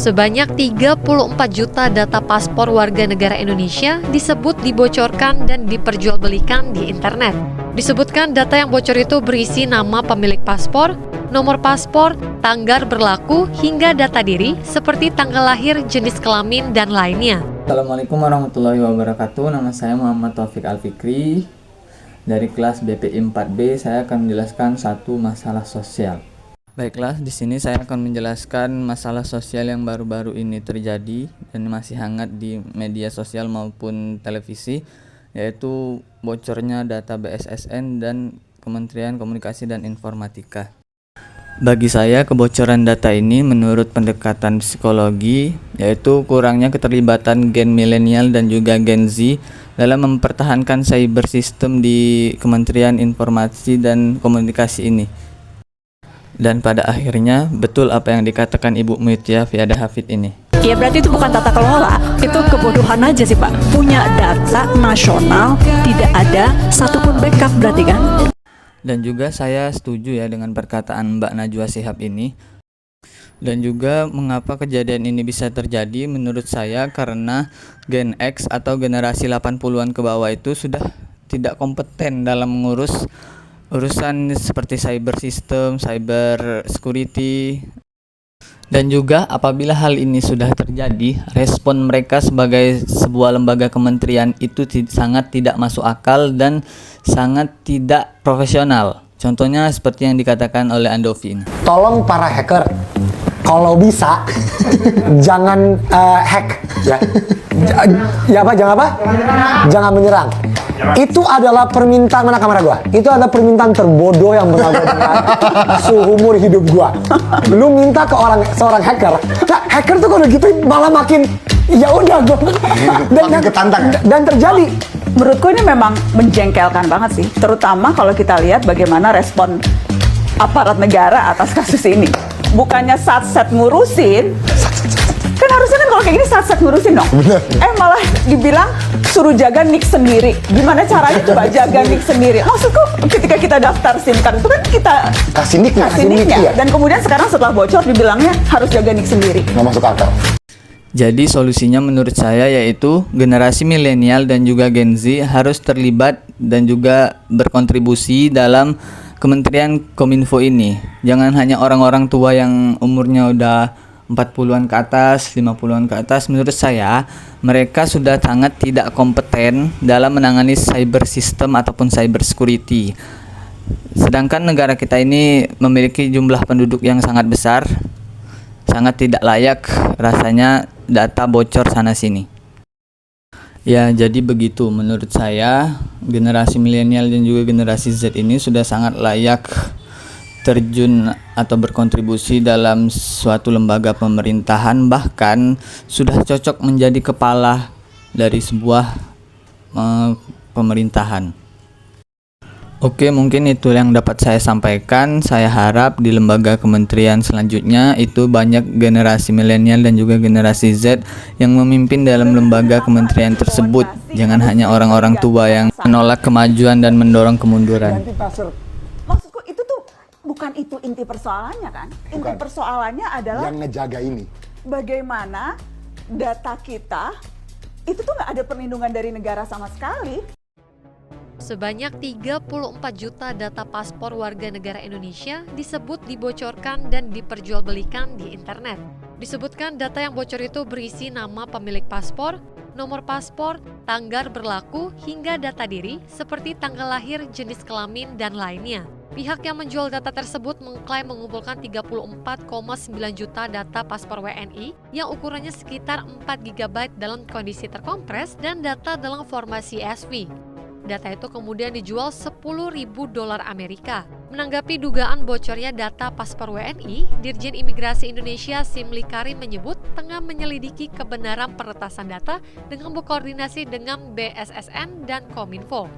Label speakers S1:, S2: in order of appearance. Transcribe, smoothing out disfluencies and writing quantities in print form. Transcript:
S1: Sebanyak 34 juta data paspor warga negara Indonesia disebut dibocorkan dan diperjualbelikan di internet. Disebutkan data yang bocor itu berisi nama pemilik paspor, nomor paspor, tanggal berlaku, hingga data diri seperti tanggal lahir, jenis kelamin, dan lainnya.
S2: Assalamualaikum warahmatullahi wabarakatuh. Nama saya Muhammad Taufik Alfikri. Dari kelas BPI 4B, saya akan menjelaskan satu masalah sosial. Baiklah, di sini saya akan menjelaskan masalah sosial yang baru-baru ini terjadi dan masih hangat di media sosial maupun televisi, yaitu bocornya data BSSN dan Kementerian Komunikasi dan Informatika. Bagi saya, kebocoran data ini menurut pendekatan psikologi, yaitu kurangnya keterlibatan gen milenial dan juga gen Z dalam mempertahankan cyber system di Kementerian Informasi dan Komunikasi ini. Dan pada akhirnya, betul apa yang dikatakan Ibu Mutia Fiada Hafid ini.
S3: Ya berarti itu bukan tata kelola, itu kebodohan aja sih Pak. Punya data nasional, tidak ada satupun backup berarti kan?
S2: Dan juga saya setuju ya dengan perkataan Mbak Najwa Shihab ini. Dan juga mengapa kejadian ini bisa terjadi menurut saya karena Gen X atau generasi 80-an ke bawah itu sudah tidak kompeten dalam mengurus urusan seperti cyber system, cyber security. Dan juga apabila hal ini sudah terjadi, respon mereka sebagai sebuah lembaga kementerian itu sangat tidak masuk akal dan sangat tidak profesional. Contohnya seperti yang dikatakan oleh Andovi ini.
S4: Tolong para hacker, kalau bisa jangan hack ya. Jangan menyerang. Itu adalah permintaan, mana kamera gua? Itu adalah permintaan terbodoh yang pernah gua dengar seumur hidup gua. Lu minta ke seorang hacker. Nah, hacker tuh kalau gitu malah makin ya udah gua dan terjadi.
S3: Menurutku ini memang menjengkelkan banget sih, terutama kalau kita lihat bagaimana respon aparat negara atas kasus ini. Bukannya satset ngurusin, kan harusnya kan kalau kayak gini satset ngurusin dong. Malah dibilang suruh jaga nik sendiri. Gimana caranya coba jaga nik sendiri? Maksudku ketika kita daftar SIM card itu kan kita
S4: kasih niknya.
S3: Ya. Dan kemudian sekarang setelah bocor dibilangnya harus jaga nik sendiri.
S4: Nggak masuk akal.
S2: Jadi solusinya menurut saya yaitu generasi milenial dan juga Gen Z harus terlibat dan juga berkontribusi dalam Kementerian Kominfo ini. Jangan hanya orang-orang tua yang umurnya udah 40-an ke atas, 50-an ke atas. Menurut saya mereka sudah sangat tidak kompeten dalam menangani cyber system ataupun cyber security. Sedangkan negara kita ini memiliki jumlah penduduk yang sangat besar, sangat tidak layak rasanya data bocor sana sini. Ya, jadi begitu menurut saya, generasi milenial dan juga generasi Z ini sudah sangat layak terjun atau berkontribusi dalam suatu lembaga pemerintahan, bahkan sudah cocok menjadi kepala dari sebuah pemerintahan. Oke, mungkin itu yang dapat saya sampaikan. Saya harap di lembaga kementerian selanjutnya itu banyak generasi milenial dan juga generasi Z yang memimpin dalam lembaga kementerian tersebut. Jangan hanya orang-orang tua yang menolak kemajuan dan mendorong kemunduran.
S3: Maksudku itu tuh bukan itu inti persoalannya kan? Inti persoalannya adalah
S4: yang ngejaga ini.
S3: Bagaimana data kita itu tuh nggak ada perlindungan dari negara sama sekali.
S1: Sebanyak 34 juta data paspor warga negara Indonesia disebut dibocorkan dan diperjualbelikan di internet. Disebutkan data yang bocor itu berisi nama pemilik paspor, nomor paspor, tanggal berlaku, hingga data diri seperti tanggal lahir, jenis kelamin, dan lainnya. Pihak yang menjual data tersebut mengklaim mengumpulkan 34,9 juta data paspor WNI yang ukurannya sekitar 4 GB dalam kondisi terkompres dan data dalam format CSV. Data itu kemudian dijual $10.000 Amerika. Menanggapi dugaan bocornya data paspor WNI, Dirjen Imigrasi Indonesia Simli Karim menyebut tengah menyelidiki kebenaran peretasan data dengan berkoordinasi dengan BSSN dan Kominfo.